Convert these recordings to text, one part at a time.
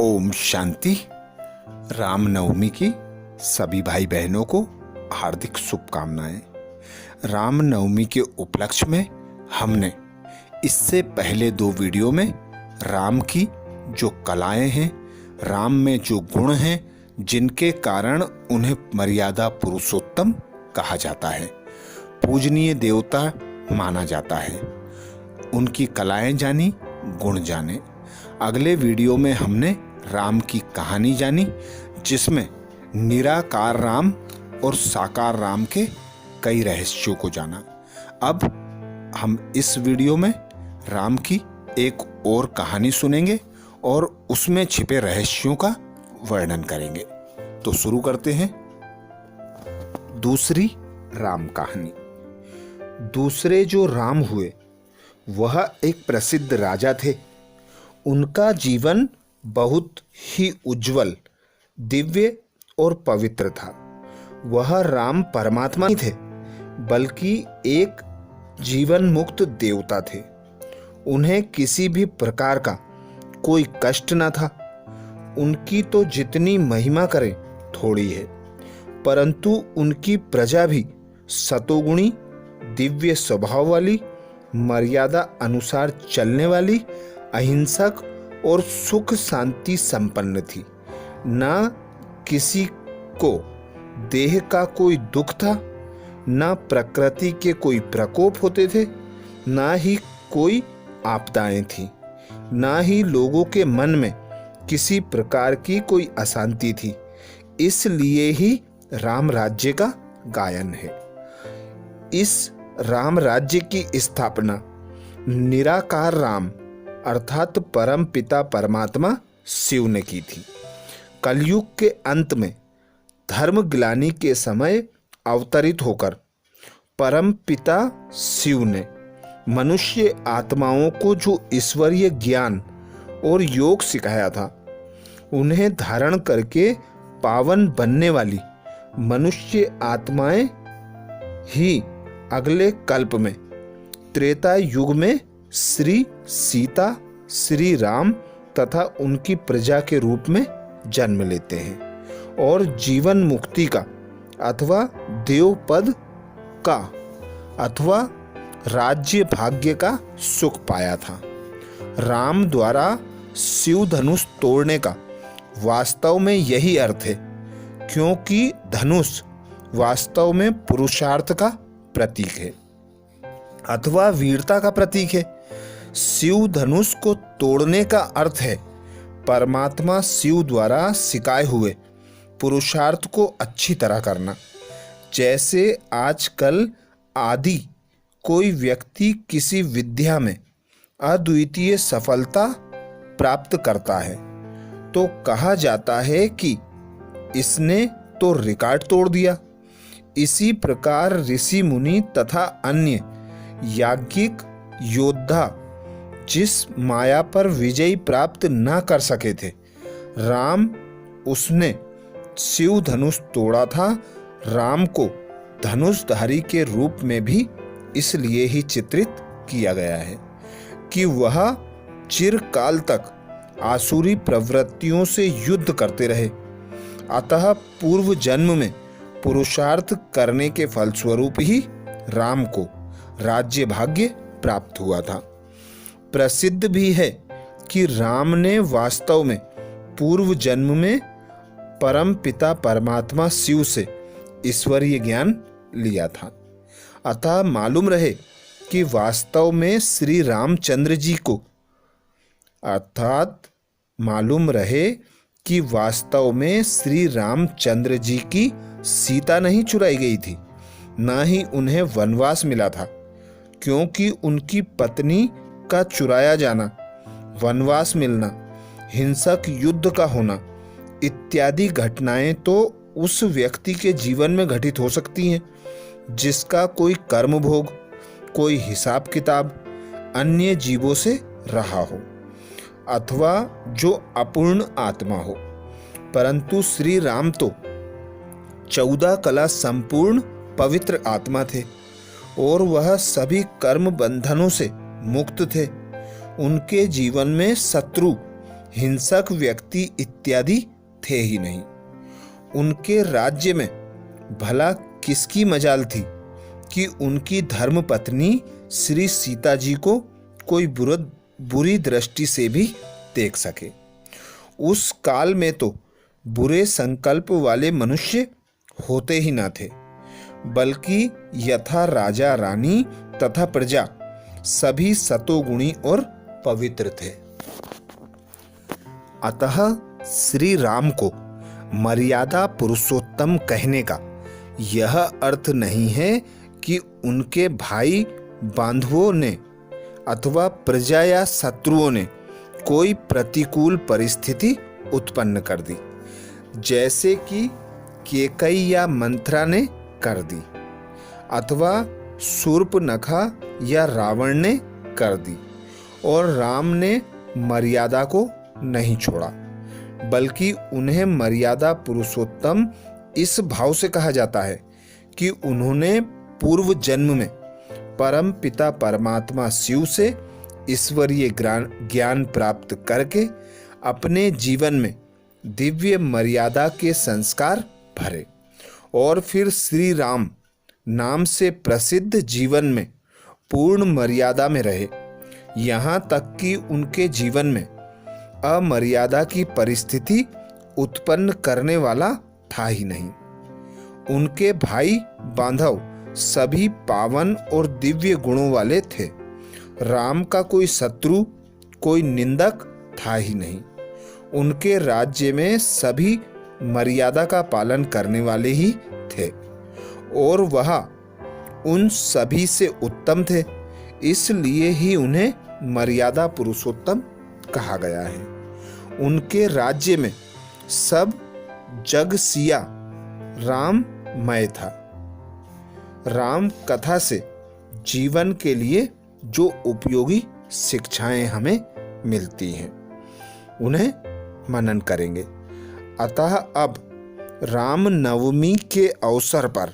ओम शांति। रामनवमी की सभी भाई बहनों को हार्दिक शुभकामनाएं। रामनवमी के उपलक्ष्य में हमने इससे पहले 2 वीडियो में राम की जो कलाएं हैं, राम में जो गुण हैं, जिनके कारण उन्हें मर्यादा पुरुषोत्तम कहा जाता है, पूजनीय देवता माना जाता है, उनकी कलाएं जानी, गुण जाने। अगले वीडियो में हमने राम की कहानी जानी, जिसमें निराकार राम और साकार राम के कई रहस्यों को जाना। अब हम इस वीडियो में राम की एक और कहानी सुनेंगे और उसमें छिपे रहस्यों का वर्णन करेंगे। तो शुरू करते हैं। दूसरी राम कहानी। दूसरे जो राम हुए वह एक प्रसिद्ध राजा थे। उनका जीवन बहुत ही उज्जवल, दिव्य और पवित्र था। वह राम परमात्मा नहीं थे, बल्कि एक जीवन मुक्त देवता थे। उन्हें किसी भी प्रकार का कोई कष्ट न था। उनकी तो जितनी महिमा करें थोड़ी है, परंतु उनकी प्रजा भी सतोगुणी, दिव्य स्वभाव वाली, मर्यादा अनुसार चलने वाली, अहिंसक और सुख शांति संपन्न थी। न किसी को देह का कोई दुख था, न प्रकृति के कोई प्रकोप होते थे, न ही कोई आपदाएं थी, न ही लोगों के मन में किसी प्रकार की कोई अशांति थी। इसलिए ही राम राज्य का गायन है। इस राम राज्य की स्थापना निराकार राम अर्थात परम पिता परमात्मा शिव ने की थी। कलयुग के अंत में धर्म ग्लानि के समय अवतरित होकर परम पिता शिव ने मनुष्य आत्माओं को जो ईश्वरीय ज्ञान और योग सिखाया था, उन्हें धारण करके पावन बनने वाली मनुष्य आत्माएं ही अगले कल्प में त्रेता युग में श्री सीता, श्री राम तथा उनकी प्रजा के रूप में जन्म लेते हैं और जीवन मुक्ति का अथवा देव पद का अथवा राज्य भाग्य का सुख पाया था। राम द्वारा शिव धनुष तोड़ने का वास्तव में यही अर्थ है, क्योंकि धनुष वास्तव में पुरुषार्थ का प्रतीक है अथवा वीरता का प्रतीक है। शिव धनुष को तोड़ने का अर्थ है परमात्मा शिव द्वारा सिखाए हुए पुरुषार्थ को अच्छी तरह करना। जैसे आजकल आदि कोई व्यक्ति किसी विद्या में अद्वितीय सफलता प्राप्त करता है तो कहा जाता है कि इसने तो रिकॉर्ड तोड़ दिया। इसी प्रकार ऋषि मुनि तथा अन्य याज्ञिक योद्धा जिस माया पर विजय प्राप्त न कर सके थे, राम उसने शिव धनुष तोड़ा था। राम को धनुषधारी के रूप में भी इसलिए ही चित्रित किया गया है कि वह चिरकाल तक आसुरी प्रवृत्तियों से युद्ध करते रहे। अतः पूर्व जन्म में पुरुषार्थ करने के फलस्वरूप ही राम को राज्य भाग्य प्राप्त हुआ था। प्रसिद्ध भी है कि राम ने वास्तव में पूर्व जन्म में परम पिता परमात्मा शिव से ईश्वरीय ज्ञान लिया था। अतः मालूम रहे कि वास्तव में श्री रामचंद्र जी को श्री रामचंद्र जी की सीता नहीं चुराई गई थी, ना ही उन्हें वनवास मिला था, क्योंकि उनकी पत्नी का चुराया जाना, वनवास मिलना, हिंसक युद्ध का होना इत्यादि घटनाएं तो उस व्यक्ति के जीवन में घटित हो सकती हैं जिसका कोई कर्म भोग, कोई हिसाब किताब अन्य जीवों से रहा हो अथवा जो अपूर्ण आत्मा हो। परंतु श्री राम तो 14 कला संपूर्ण पवित्र आत्मा थे और वह सभी कर्म बंधनों से मुक्त थे। उनके जीवन में शत्रु हिंसक व्यक्ति इत्यादि थे ही नहीं। उनके राज्य में भला किसकी मजाल थी कि उनकी धर्मपत्नी श्री सीता जी को कोई बुरी दृष्टि से भी देख सके। उस काल में तो बुरे संकल्प वाले मनुष्य होते ही न थे, बल्कि यथा राजा रानी तथा प्रजा सभी सतोगुणी और पवित्र थे। अतः श्री राम को मर्यादा पुरुषोत्तम कहने का यह अर्थ नहीं है कि उनके भाई बांधवों ने अथवा प्रजा या शत्रुओं ने कोई प्रतिकूल परिस्थिति उत्पन्न कर दी, जैसे कि केकई या मंथरा ने कर दी, अथवा शूर्पनखा या रावण ने कर दी, और राम ने मर्यादा को नहीं छोड़ा, बल्कि उन्हें मर्यादा पुरुषोत्तम इस भाव से कहा जाता है कि उन्होंने पूर्व जन्म में परम पिता परमात्मा शिव से ईश्वरीय ज्ञान प्राप्त करके अपने जीवन में दिव्य मर्यादा के संस्कार भरे, और फिर श्री राम नाम से प्रसिद्ध जीवन में पूर्ण मर्यादा में रहे, यहाँ तक कि उनके जीवन में अमर्यादा की परिस्थिति उत्पन्न करने वाला था ही नहीं। उनके भाई बांधव सभी पावन और दिव्य गुणों वाले थे। राम का कोई शत्रु, कोई निंदक था ही नहीं। उनके राज्य में सभी मर्यादा का पालन करने वाले ही थे, और वह उन सभी से उत्तम थे, इसलिए ही उन्हें मर्यादा पुरुषोत्तम कहा गया है। उनके राज्य में सब जग सिया राममय था। राम कथा से जीवन के लिए जो उपयोगी शिक्षाएं हमें मिलती हैं, उन्हें मनन करेंगे। अतः अब राम नवमी के अवसर पर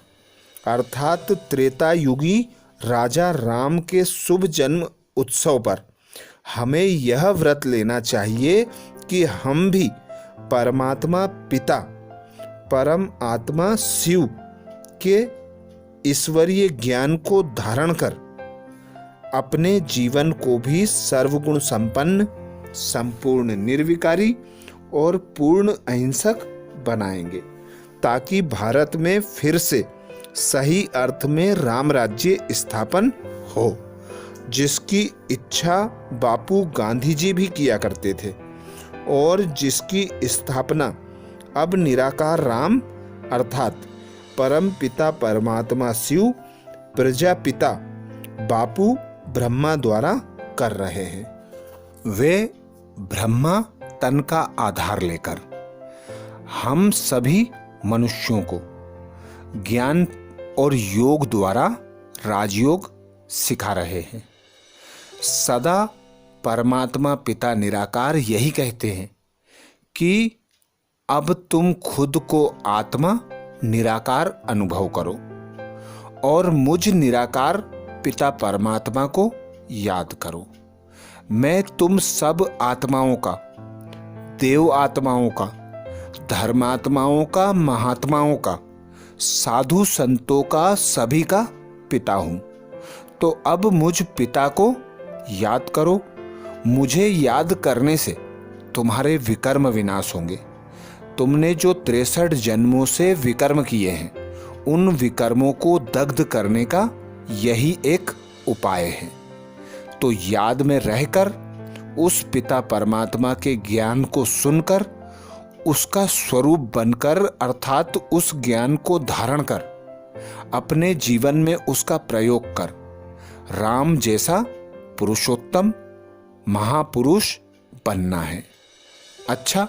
अर्थात त्रेता युगी राजा राम के शुभ जन्म उत्सव पर हमें यह व्रत लेना चाहिए कि हम भी परमात्मा पिता परम आत्मा शिव के ईश्वरीय ज्ञान को धारण कर अपने जीवन को भी सर्वगुण संपन्न, संपूर्ण निर्विकारी और पूर्ण अहिंसक बनाएंगे, ताकि भारत में फिर से सही अर्थ में राम राज्य स्थापन हो, जिसकी इच्छा बापू गांधी जी भी किया करते थे, और जिसकी स्थापना अब निराकार राम अर्थात परम पिता परमात्मा शिव प्रजापिता बापू ब्रह्मा द्वारा कर रहे हैं। वे ब्रह्मा तन का आधार लेकर हम सभी मनुष्यों को ज्ञान और योग द्वारा राजयोग सिखा रहे हैं। सदा परमात्मा पिता निराकार यही कहते हैं कि अब तुम खुद को आत्मा निराकार अनुभव करो और मुझ निराकार पिता परमात्मा को याद करो। मैं तुम सब आत्माओं का, देव आत्माओं का, धर्मात्माओं का, महात्माओं का, साधु संतों का, सभी का पिता हूं। तो अब मुझ पिता को याद करो। मुझे याद करने से तुम्हारे विकर्म विनाश होंगे। तुमने जो 63 जन्मों से विकर्म किए हैं, उन विकर्मों को दग्ध करने का यही एक उपाय है। तो याद में रहकर उस पिता परमात्मा के ज्ञान को सुनकर उसका स्वरूप बनकर अर्थात उस ज्ञान को धारण कर अपने जीवन में उसका प्रयोग कर राम जैसा पुरुषोत्तम महापुरुष बनना है। अच्छा,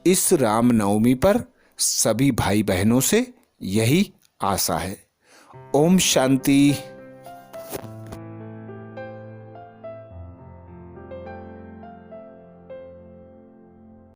इस रामनवमी पर सभी भाई बहनों से यही आशा है। ओम शांति।